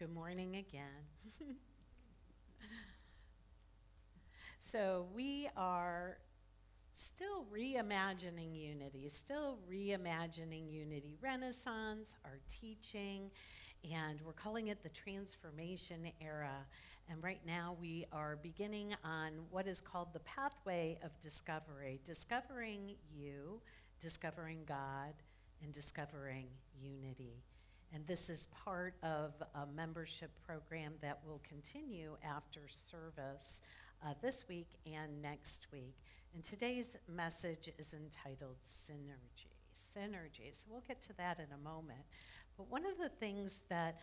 Good morning again. So we are still reimagining unity renaissance, our teaching, and we're calling it the transformation era. And right now we are beginning on what is called the pathway of discovery, discovering you, discovering God, and discovering unity. And this is part of a membership program that will continue after service this week and next week. And today's message is entitled Synergy. Synergy. So we'll get to that in a moment. But one of the things that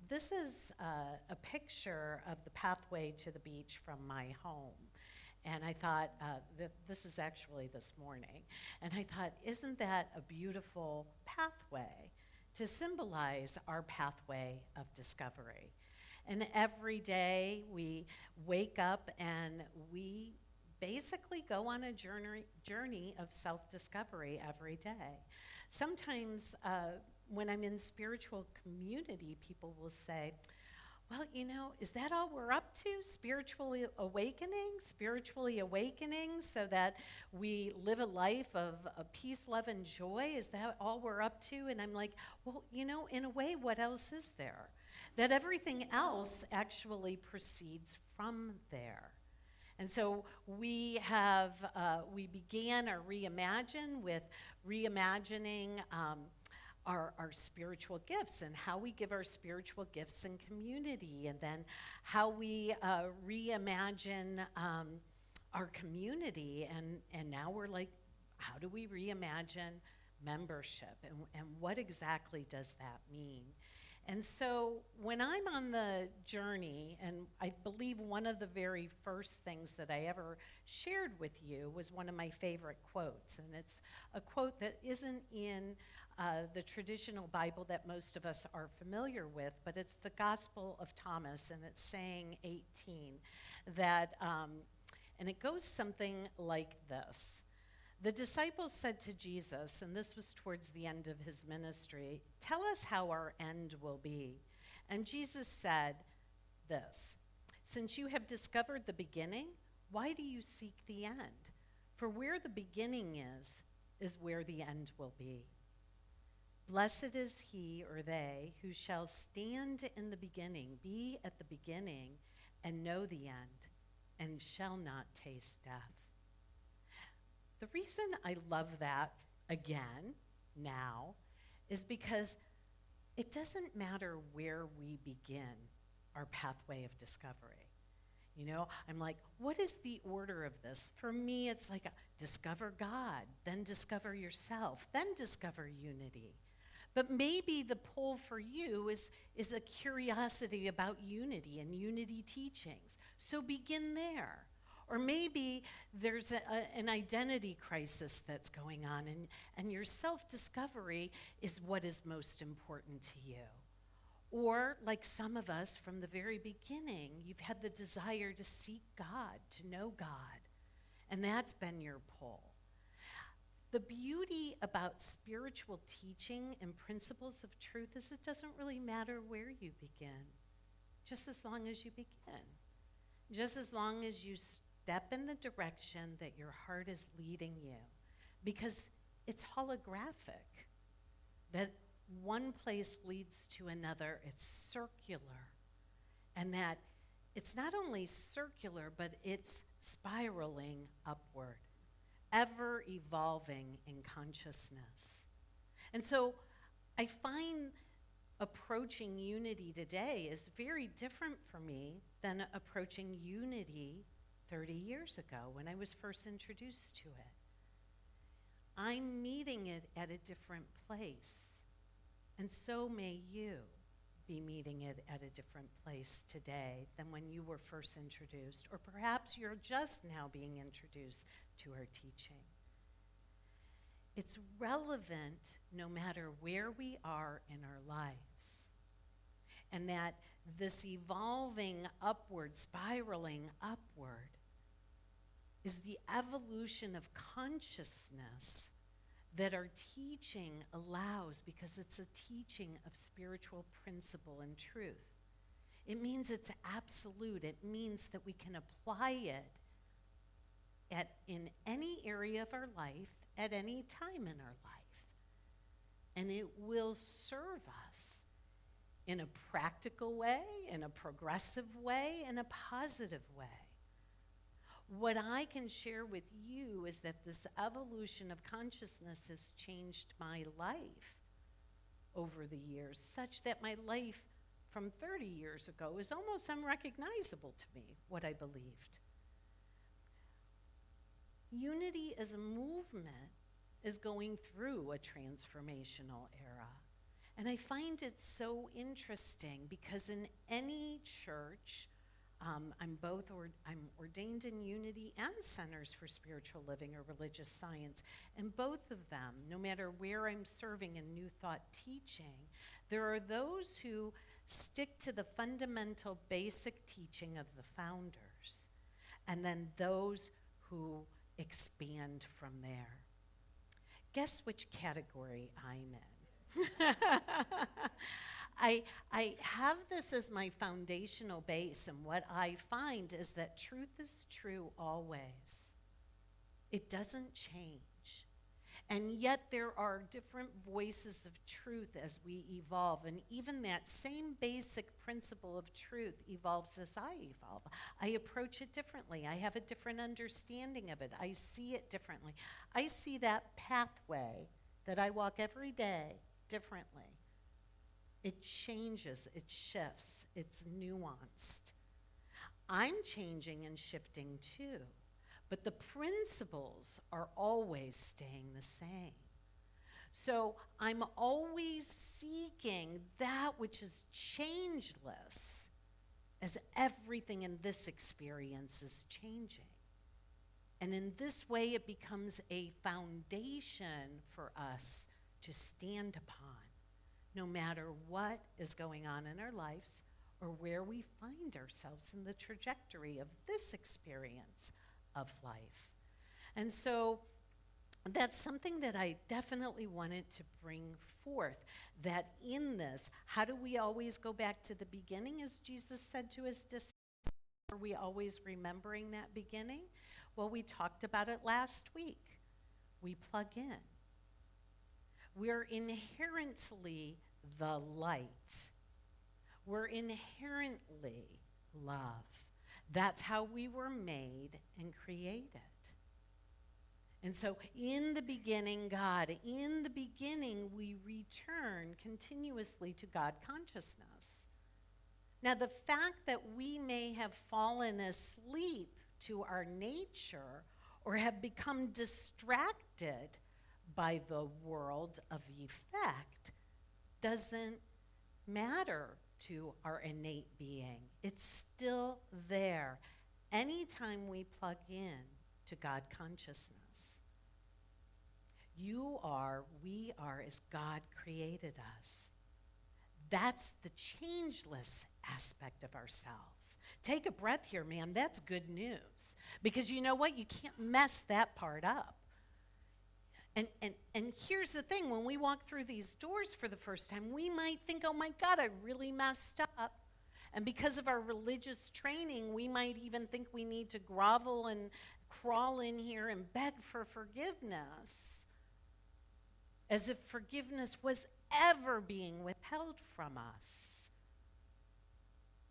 this is a picture of the pathway to the beach from my home. And I thought, this is actually this morning. And I thought, isn't that a beautiful pathway to symbolize our pathway of discovery? And every day we wake up and we basically go on a journey of self-discovery every day. Sometimes when I'm in spiritual community, people will say, well, is that all we're up to? Spiritually awakening so that we live a life of peace, love, and joy? Is that all we're up to? And I'm like, well, in a way, what else is there? That everything else actually proceeds from there. And so we began our ReImagine with reimagining our spiritual gifts and how we give our spiritual gifts in community, and then how we reimagine our community, and now we're like, how do we reimagine membership, and what exactly does that mean? And so when I'm on the journey, and I believe one of the very first things that I ever shared with you was one of my favorite quotes, and it's a quote that isn't in the traditional Bible that most of us are familiar with, but it's the Gospel of Thomas, and it's saying 18, that, and it goes something like this. The disciples said to Jesus, and this was towards the end of his ministry, "Tell us how our end will be." And Jesus said this, "Since you have discovered the beginning, why do you seek the end? For where the beginning is where the end will be. Blessed is he or they who shall stand in the beginning, be at the beginning, and know the end, and shall not taste death." The reason I love that again now is because it doesn't matter where we begin our pathway of discovery. I'm like, what is the order of this? For me, it's like discover God, then discover yourself, then discover unity. But maybe the pull for you is a curiosity about unity and unity teachings. So begin there. Or maybe there's an identity crisis that's going on, and your self-discovery is what is most important to you. Or, like some of us from the very beginning, you've had the desire to seek God, to know God, and that's been your pull. The beauty about spiritual teaching and principles of truth is it doesn't really matter where you begin, just as long as you begin, just as long as you step in the direction that your heart is leading you, because it's holographic, that one place leads to another. It's circular, and that it's not only circular, but it's spiraling upward, ever evolving in consciousness. And so I find approaching unity today is very different for me than approaching unity 30 years ago when I was first introduced to it. I'm meeting it at a different place, and so may you be meeting it at a different place today than when you were first introduced, or perhaps you're just now being introduced to our teaching. It's relevant no matter where we are in our lives, and that this evolving upward, spiraling upward, is the evolution of consciousness that our teaching allows, because it's a teaching of spiritual principle and truth. It means it's absolute. It means that we can apply it in any area of our life at any time in our life. And it will serve us in a practical way, in a progressive way, in a positive way. What I can share with you is that this evolution of consciousness has changed my life over the years, such that my life from 30 years ago is almost unrecognizable to me, what I believed. Unity as a movement is going through a transformational era. And I find it so interesting because in any church, I'm ordained in Unity and Centers for Spiritual Living or Religious Science. And both of them, no matter where I'm serving in New Thought teaching, there are those who stick to the fundamental basic teaching of the founders, and then those who expand from there. Guess which category I'm in? I have this as my foundational base, and what I find is that truth is true always. It doesn't change. And yet there are different voices of truth as we evolve, and even that same basic principle of truth evolves as I evolve. I approach it differently. I have a different understanding of it. I see it differently. I see that pathway that I walk every day differently. It changes, it shifts, it's nuanced. I'm changing and shifting too, but the principles are always staying the same. So I'm always seeking that which is changeless, as everything in this experience is changing. And in this way, it becomes a foundation for us to stand upon, no matter what is going on in our lives or where we find ourselves in the trajectory of this experience of life. And so that's something that I definitely wanted to bring forth, that in this, how do we always go back to the beginning, as Jesus said to his disciples? Are we always remembering that beginning? Well, we talked about it last week. We plug in. We're inherently the light. We're inherently love. That's how we were made and created. And so in the beginning, God, in the beginning, we return continuously to God consciousness. Now, the fact that we may have fallen asleep to our nature or have become distracted by the world of effect doesn't matter to our innate being. It's still there anytime we plug in to God consciousness. You are, we are as God created us. That's the changeless aspect of ourselves. Take a breath here, man. That's good news. Because you know what? You can't mess that part up. And here's the thing, when we walk through these doors for the first time, we might think, oh my God, I really messed up. And because of our religious training, we might even think we need to grovel and crawl in here and beg for forgiveness, as if forgiveness was ever being withheld from us.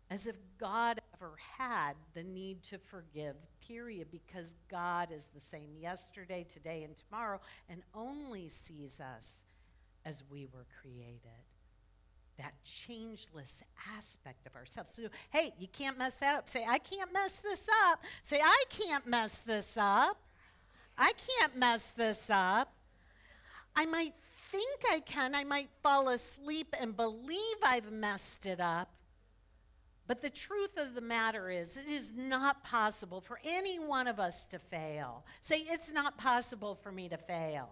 As if God ever had the need to forgive, period, because God is the same yesterday, today, and tomorrow, and only sees us as we were created. That changeless aspect of ourselves. So, hey, you can't mess that up. Say, I can't mess this up. Say, I can't mess this up. I can't mess this up. I might think I can. I might fall asleep and believe I've messed it up. But the truth of the matter is, it is not possible for any one of us to fail. Say, it's not possible for me to fail.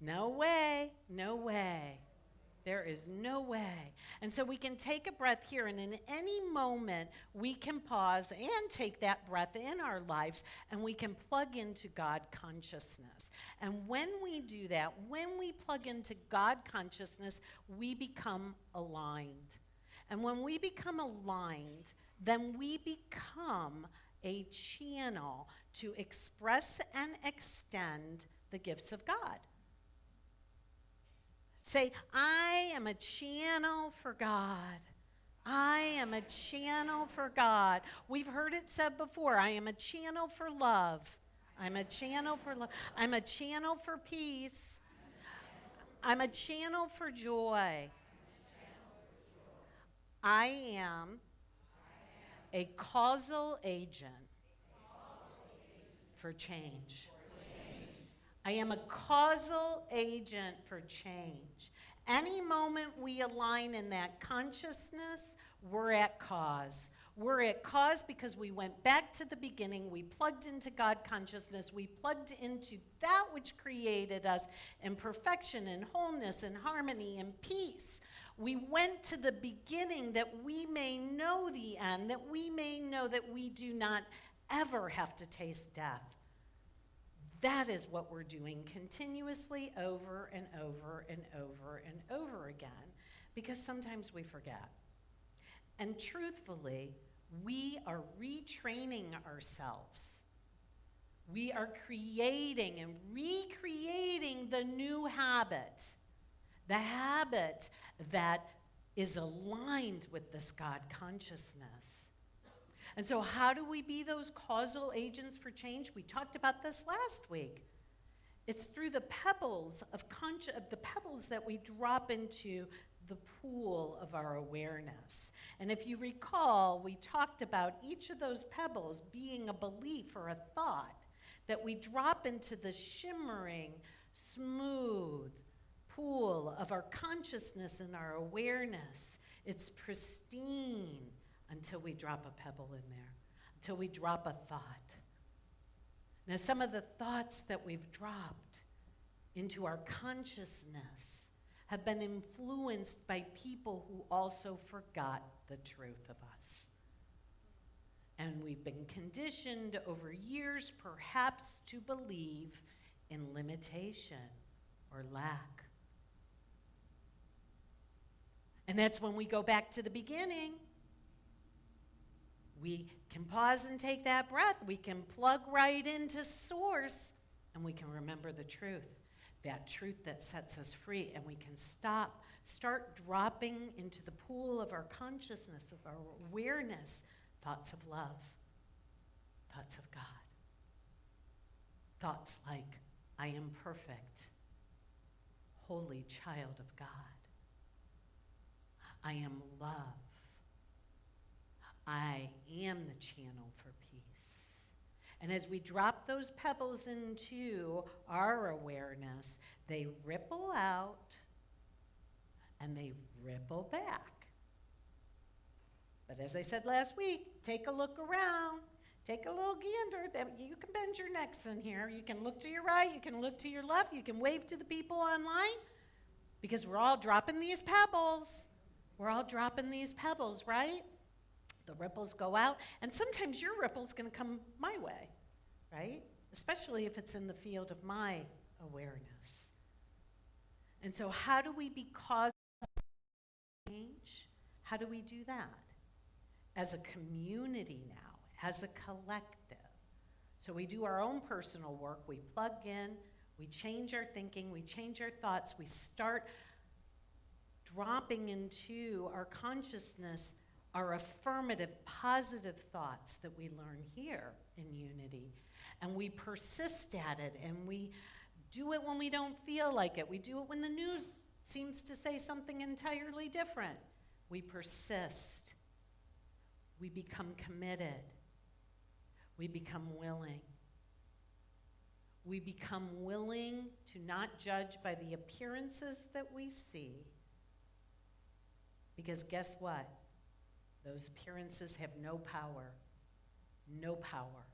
No way, no way. There is no way. And so we can take a breath here, and in any moment, we can pause and take that breath in our lives, and we can plug into God consciousness. And when we do that, when we plug into God consciousness, we become aligned. And when we become aligned, then we become a channel to express and extend the gifts of God. Say, I am a channel for God. I am a channel for God. We've heard it said before, I am a channel for love. I'm a channel for love. I'm a channel for peace. I'm a channel for joy. I am a causal agent for change. I am a causal agent for change. Any moment we align in that consciousness, we're at cause. We're at cause because we went back to the beginning. We plugged into God consciousness. We plugged into that which created us in perfection and wholeness and harmony and peace. We went to the beginning that we may know the end, that we may know that we do not ever have to taste death. That is what we're doing continuously over and over and over and over again, because sometimes we forget. And truthfully, we are retraining ourselves. We are creating and recreating the new habit, the habit that is aligned with this God consciousness. And so how do we be those causal agents for change? We talked about this last week. It's through the pebbles of the pebbles that we drop into the pool of our awareness. And if you recall, we talked about each of those pebbles being a belief or a thought that we drop into the shimmering, smooth pool of our consciousness and our awareness. It's pristine until we drop a pebble in there, until we drop a thought. Now, some of the thoughts that we've dropped into our consciousness have been influenced by people who also forgot the truth of us. And we've been conditioned over years, perhaps, to believe in limitation or lack. And that's when we go back to the beginning. We can pause and take that breath. We can plug right into source, and we can remember the truth, that truth that sets us free, and we can start dropping into the pool of our consciousness, of our awareness, thoughts of love, thoughts of God, thoughts like, I am perfect, holy child of God. I am love. I am the channel for peace. And as we drop those pebbles into our awareness, they ripple out and they ripple back. But as I said last week, take a look around, take a little gander. You can bend your necks in here. You can look to your right, you can look to your left, you can wave to the people online, because we're all dropping these pebbles. We're all dropping these pebbles, right? The ripples go out, and sometimes your ripple's going to come my way, right? Especially if it's in the field of my awareness. And so how do we be causing change? How do we do that? As a community now, as a collective. So we do our own personal work, we plug in, we change our thinking, we change our thoughts, we start dropping into our consciousness our affirmative, positive thoughts that we learn here in unity. And we persist at it, and we do it when we don't feel like it. We do it when the news seems to say something entirely different. We persist. We become committed. We become willing. We become willing to not judge by the appearances that we see. Because guess what? Those appearances have no power. No power.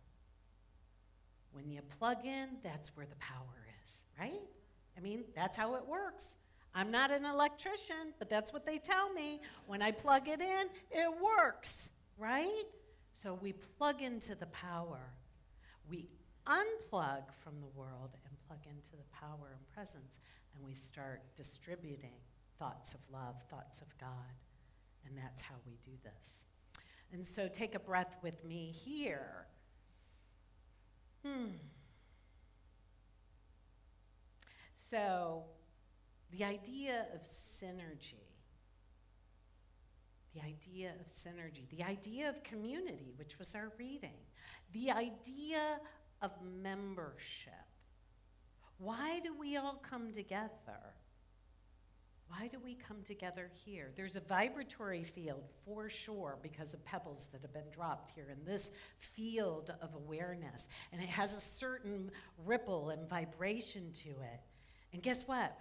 When you plug in, that's where the power is, right? I mean, that's how it works. I'm not an electrician, but that's what they tell me. When I plug it in, it works, right? So we plug into the power. We unplug from the world and plug into the power and presence, and we start distributing thoughts of love, thoughts of God, and that's how we do this. And so take a breath with me here. So the idea of synergy, the idea of community, which was our reading, the idea of membership. Why do we all come together? Why do we come together here? There's a vibratory field for sure because of pebbles that have been dropped here in this field of awareness. And it has a certain ripple and vibration to it. And guess what?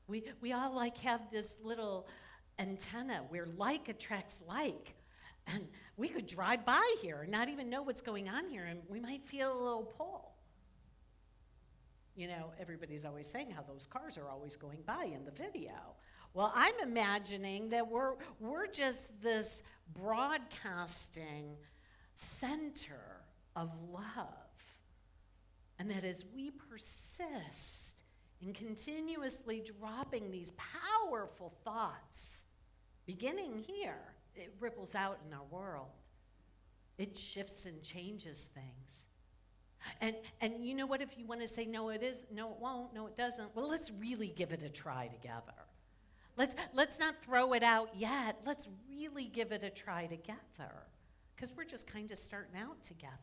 We all like have this little antenna where like attracts like. And we could drive by here and not even know what's going on here, and we might feel a little pull. You know, everybody's always saying how those cars are always going by in the video. Well, I'm imagining that we're just this broadcasting center of love. And that as we persist in continuously dropping these powerful thoughts, beginning here, it ripples out in our world. It shifts and changes things. And you know what, if you want to say, no, it is, no, it won't, no, it doesn't, well, let's really give it a try together. Let's not throw it out yet. Let's really give it a try together. Because we're just kind of starting out together.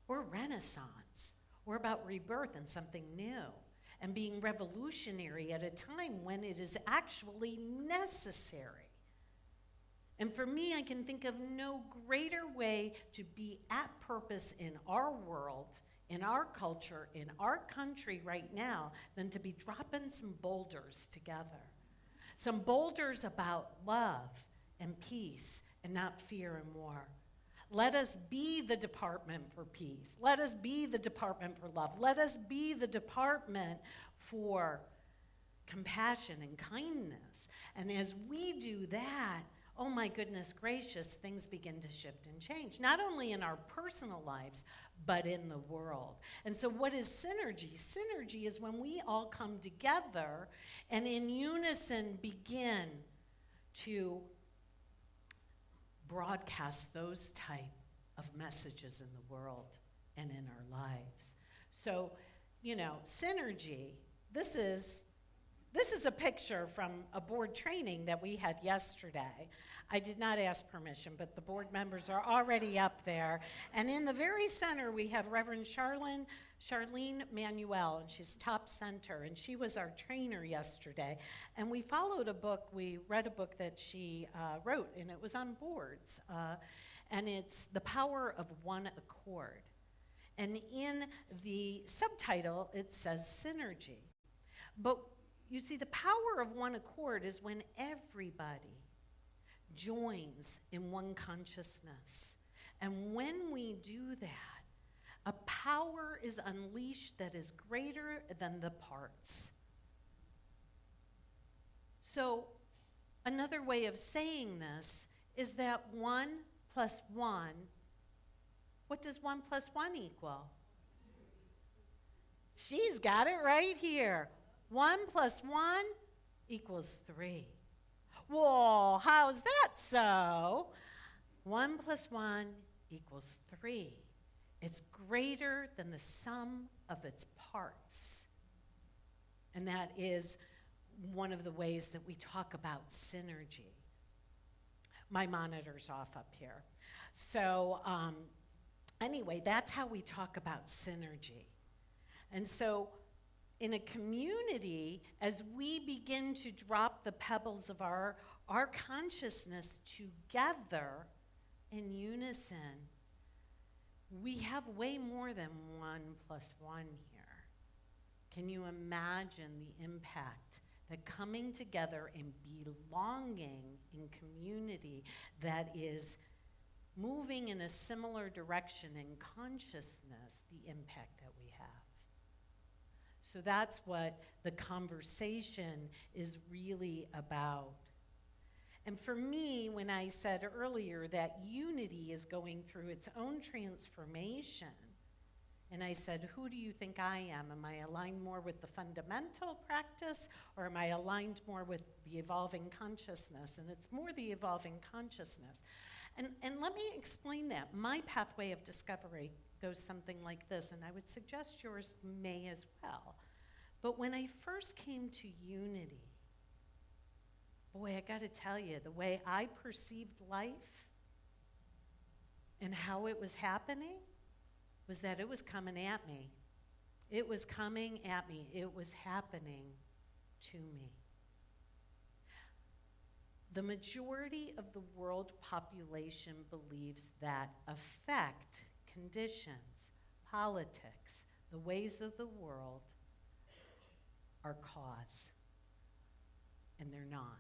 We're Renaissance. We're about rebirth and something new. And being revolutionary at a time when it is actually necessary. And for me, I can think of no greater way to be at purpose in our world, in our culture, in our country right now, than to be dropping some boulders together. Some boulders about love and peace and not fear and war. Let us be the department for peace. Let us be the department for love. Let us be the department for compassion and kindness. And as we do that, oh my goodness gracious, things begin to shift and change, not only in our personal lives, but in the world. And so what is synergy? Synergy is when we all come together and in unison begin to broadcast those type of messages in the world and in our lives. So, you know, synergy, this is a picture from a board training that we had yesterday. I did not ask permission, but the board members are already up there. And in the very center, we have Reverend Charlene Manuel, and she's top center, and she was our trainer yesterday. And we followed a book, we read a book that she wrote, and it was on boards. And it's The Power of One Accord. And in the subtitle, it says synergy. But you see, the power of one accord is when everybody joins in one consciousness. And when we do that, a power is unleashed that is greater than the parts. So another way of saying this is that 1 plus 1, what does 1 plus 1 equal? She's got it right here. 1 plus 1 equals 3. Whoa, how's that so? 1 plus 1 equals 3. It's greater than the sum of its parts. And that is one of the ways that we talk about synergy. My monitor's off up here. So anyway, that's how we talk about synergy. And so in a community, as we begin to drop the pebbles of our consciousness together in unison, we have way more than 1 plus 1 here. Can you imagine the impact that coming together and belonging in community that is moving in a similar direction in consciousness, the impact that we have? So that's what the conversation is really about. And for me, when I said earlier that unity is going through its own transformation, and I said, who do you think I am? Am I aligned more with the fundamental practice, or am I aligned more with the evolving consciousness? And it's more the evolving consciousness. And let me explain that. My pathway of discovery goes something like this, and I would suggest yours may as well. But when I first came to unity, boy, I gotta tell you, the way I perceived life and how it was happening was that it was coming at me. It was coming at me. It was happening to me. The majority of the world population believes that affect, conditions, politics, the ways of the world are cause, and they're not.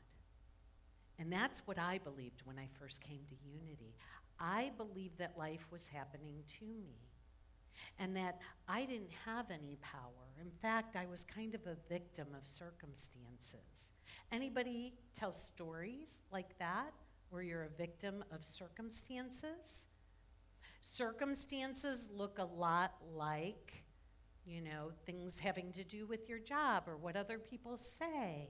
And that's what I believed when I first came to unity. I believed that life was happening to me, and that I didn't have any power. In fact, I was kind of a victim of circumstances. Anybody tell stories like that, where you're a victim of circumstances? Circumstances look a lot like, things having to do with your job or what other people say.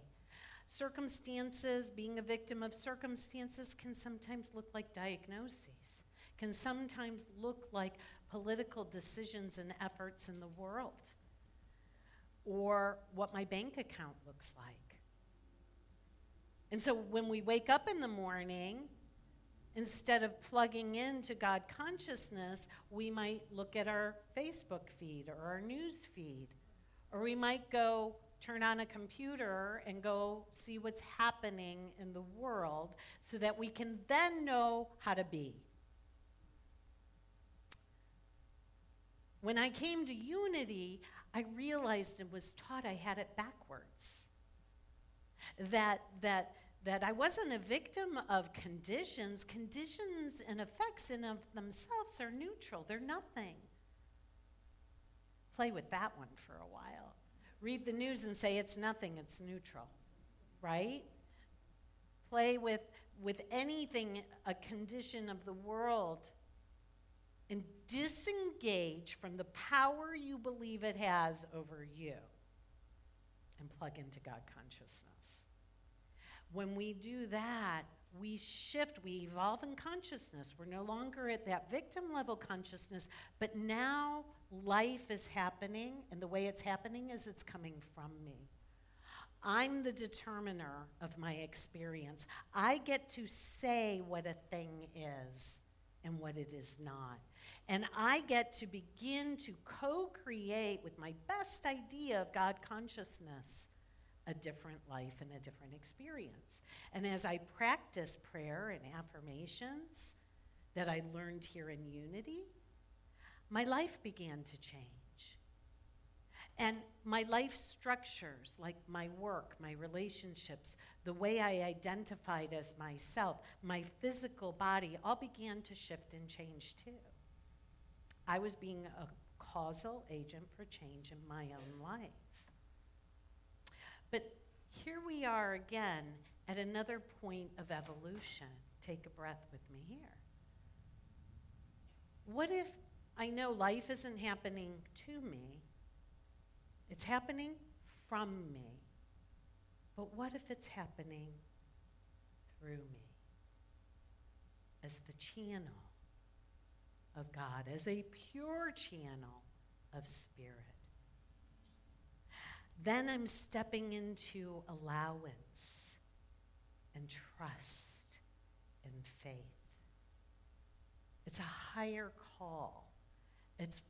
Circumstances, being a victim of circumstances, can sometimes look like diagnoses, can sometimes look like political decisions and efforts in the world, or what my bank account looks like. And so when we wake up in the morning, instead of plugging into God consciousness, we might look at our Facebook feed or our news feed, or we might go turn on a computer and go see what's happening in the world so that we can then know how to be. When I came to unity, I realized and was taught I had it backwards. That I wasn't a victim of conditions. Conditions and effects in of themselves are neutral. They're nothing. Play with that one for a while. Read the news and say it's nothing, it's neutral, right? Play with anything, a condition of the world, and disengage from the power you believe it has over you and plug into God consciousness. When we do that, we shift, we evolve in consciousness. We're no longer at that victim level consciousness, but now life is happening, and the way it's happening is it's coming from me. I'm the determiner of my experience. I get to say what a thing is and what it is not. And I get to begin to co-create with my best idea of God consciousness a different life and a different experience. And as I practice prayer and affirmations that I learned here in unity, my life began to change. And my life structures, like my work, my relationships, the way I identified as myself, my physical body, all began to shift and change too. I was being a causal agent for change in my own life. But here we are again at another point of evolution. Take a breath with me here. What if I know life isn't happening to me, it's happening from me, but what if it's happening through me as the channel of God, as a pure channel of spirit? Then I'm stepping into allowance and trust and faith. It's a higher call. It's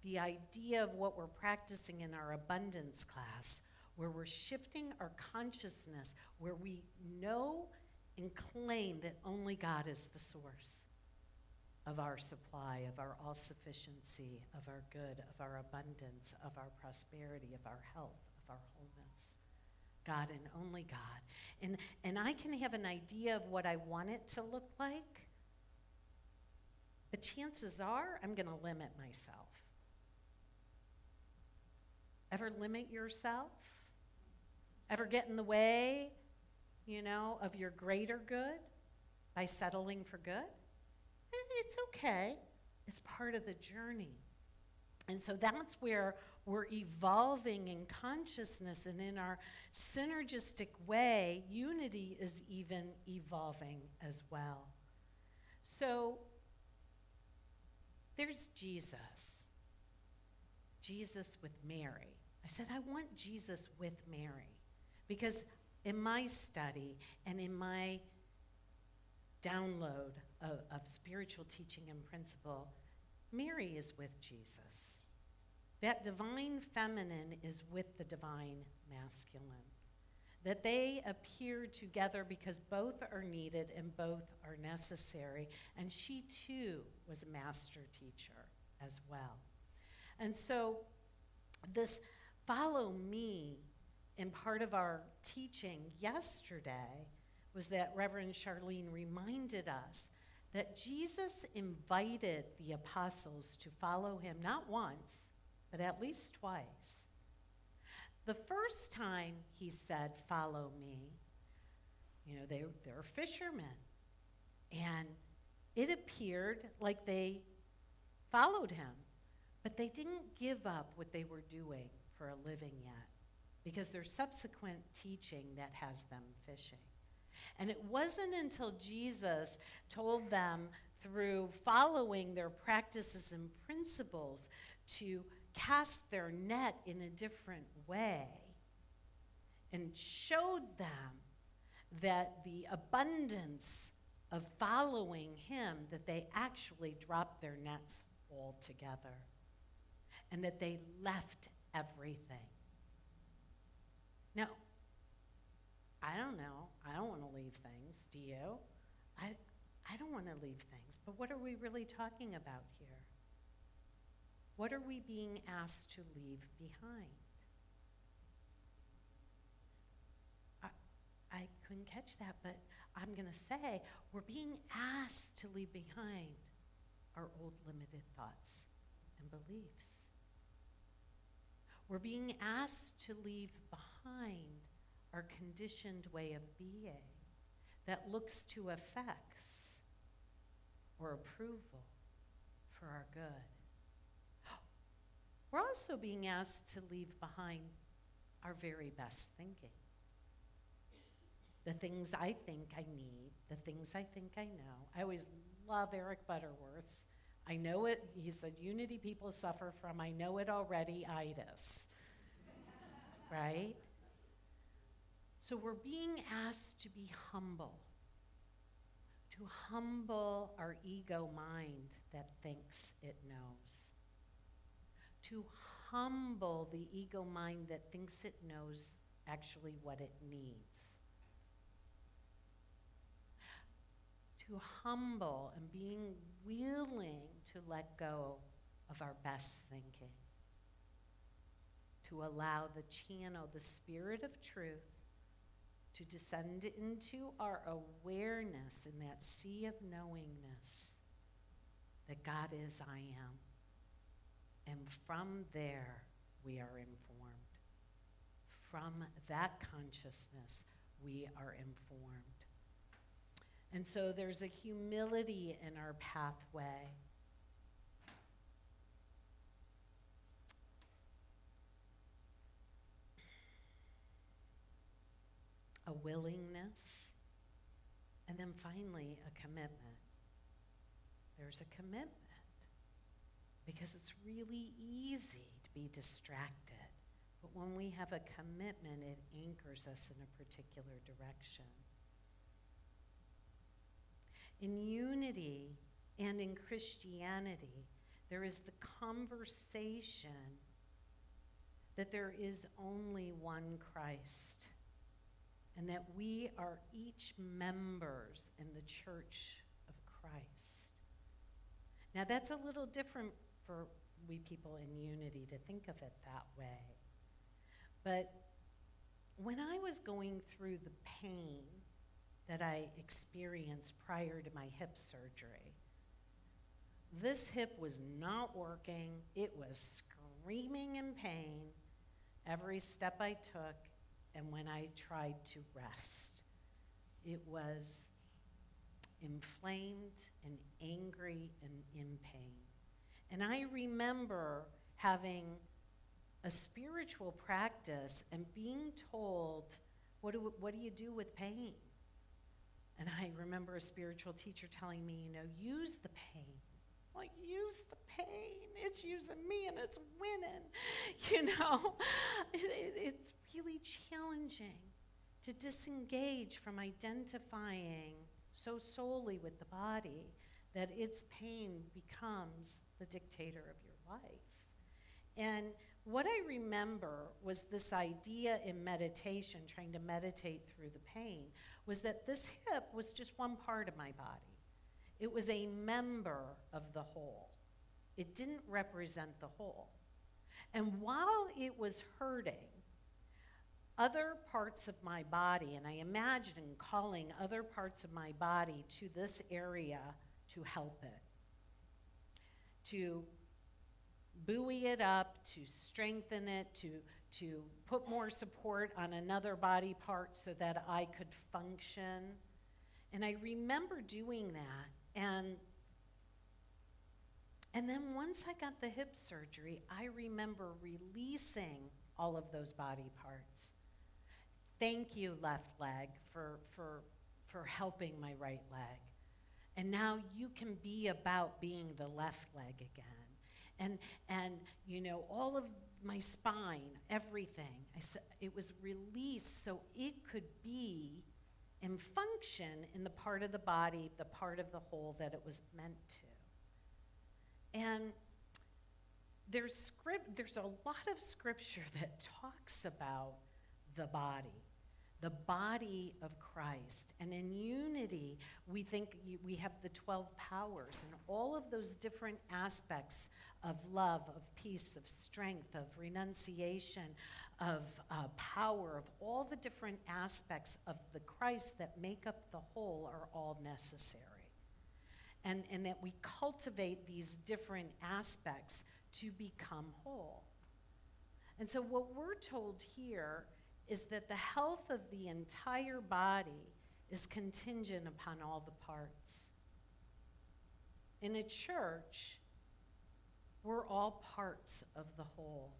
the idea of what we're practicing in our abundance class, where we're shifting our consciousness, where we know and claim that only God is the source of our supply, of our all-sufficiency, of our good, of our abundance, of our prosperity, of our health, of our wholeness. God and only God. And I can have an idea of what I want it to look like, but chances are I'm going to limit myself. Ever limit yourself? Ever get in the way, of your greater good by settling for good? It's okay. It's part of the journey. And so that's where we're evolving in consciousness, and in our synergistic way, unity is even evolving as well. So there's Jesus with Mary. I said, I want Jesus with Mary, because in my study and in my download of spiritual teaching and principle, Mary is with Jesus. That divine feminine is with the divine masculine. That they appear together because both are needed and both are necessary. And she too was a master teacher as well. And so this follow me in part of our teaching yesterday was that Reverend Charlene reminded us that Jesus invited the apostles to follow him not once, but at least twice. The first time he said, follow me, they're fishermen. And it appeared like they followed him, but they didn't give up what they were doing for a living yet, because there's subsequent teaching that has them fishing. And it wasn't until Jesus told them, through following their practices and principles, to cast their net in a different way, and showed them that the abundance of following him, that they actually dropped their nets altogether, and that they left everything. Now, I don't know. I don't want to leave things. Do you? I don't want to leave things. But what are we really talking about here? What are we being asked to leave behind? I couldn't catch that, but I'm going to say we're being asked to leave behind our old limited thoughts and beliefs. We're being asked to leave behind our conditioned way of being that looks to effects or approval for our good. We're also being asked to leave behind our very best thinking. The things I think I need, the things I think I know. I always love Eric Butterworth's. I know it, he said, unity people suffer from, I know it already, itis. Right? So we're being asked to be humble, to humble our ego mind that thinks it knows, to humble the ego mind that thinks it knows actually what it needs, to humble and being willing to let go of our best thinking, to allow the channel, the spirit of truth, to descend into our awareness in that sea of knowingness that God is, I am. And from there, we are informed. From that consciousness, we are informed. And so there's a humility in our pathway. A willingness, and then finally a commitment. There's a commitment, because it's really easy to be distracted. But when we have a commitment, it anchors us in a particular direction. In unity and in Christianity, there is the conversation that there is only one Christ, and that we are each members in the church of Christ. Now that's a little different for we people in unity to think of it that way. But when I was going through the pain that I experienced prior to my hip surgery, this hip was not working. It was screaming in pain. every step I took and when I tried to rest. It was inflamed and angry and in pain. And I remember having a spiritual practice and being told, what do you do with pain? And I remember a spiritual teacher telling me, use the pain. Like, use the pain. It's using me and it's winning. It's really challenging to disengage from identifying so solely with the body that its pain becomes the dictator of your life. And what I remember was this idea in meditation, trying to meditate through the pain, was that this hip was just one part of my body. It was a member of the whole. It didn't represent the whole. And while it was hurting, other parts of my body, and I imagine calling other parts of my body to this area to help it, to buoy it up, to strengthen it, to put more support on another body part so that I could function. And I remember doing that. And then once I got the hip surgery, I remember releasing all of those body parts. Thank you, left leg, for helping my right leg. And now you can be about being the left leg again. And all of my spine, everything, it was released so it could be and function in the part of the body, the part of the whole that it was meant to. And there's a lot of scripture that talks about the body of Christ. And in unity, we think we have the 12 powers and all of those different aspects of love, of peace, of strength, of renunciation, of power, of all the different aspects of the Christ that make up the whole are all necessary. And that we cultivate these different aspects to become whole. And so what we're told here is that the health of the entire body is contingent upon all the parts. In a church, we're all parts of the whole.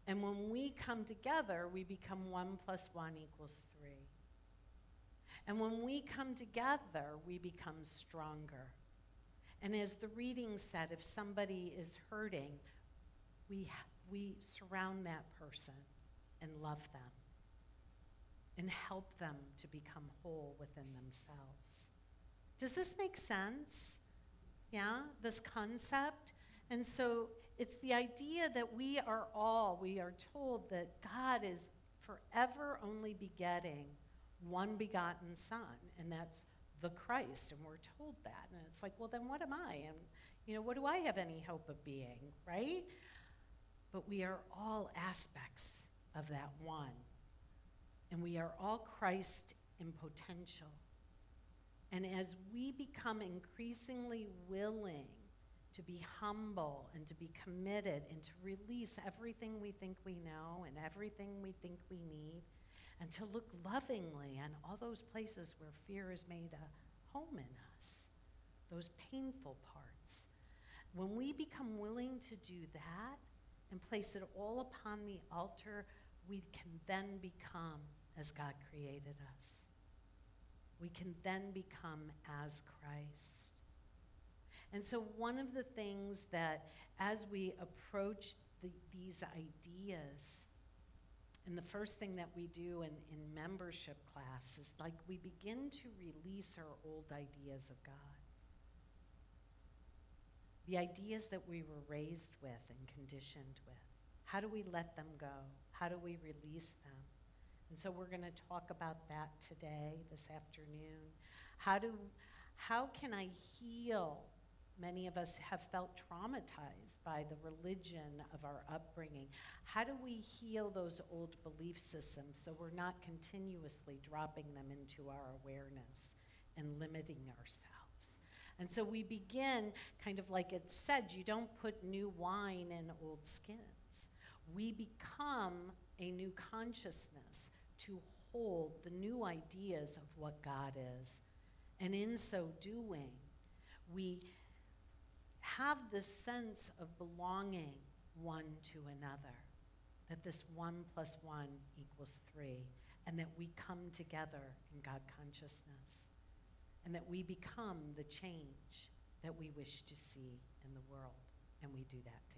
And when we come together, we become 1 + 1 = 3. And when we come together, we become stronger. And as the reading said, if somebody is hurting, we surround that person and love them and help them to become whole within themselves. Does this make sense? Yeah, this concept? And so it's the idea that we are told that God is forever only begetting one begotten Son, and that's the Christ, and we're told that. And it's like, well, then what am I? And, what do I have any hope of being, right? But we are all aspects of that one. And we are all Christ in potential. And as we become increasingly willing to be humble and to be committed and to release everything we think we know and everything we think we need, and to look lovingly on all those places where fear has made a home in us, those painful parts. When we become willing to do that and place it all upon the altar, we can then become as God created us. We can then become as Christ. And so one of the things that as we approach these ideas, and the first thing that we do in membership class is like we begin to release our old ideas of God. The ideas that we were raised with and conditioned with. How do we let them go? How do we release them? And so we're going to talk about that today, this afternoon. How can I heal? Many of us have felt traumatized by the religion of our upbringing. How do we heal those old belief systems so we're not continuously dropping them into our awareness and limiting ourselves? And so we begin, kind of like it said, you don't put new wine in old skins. we become a new consciousness to hold the new ideas of what God is. And in so doing, we have this sense of belonging one to another, that this 1 + 1 = 3, and that we come together in God consciousness, and that we become the change that we wish to see in the world, and we do that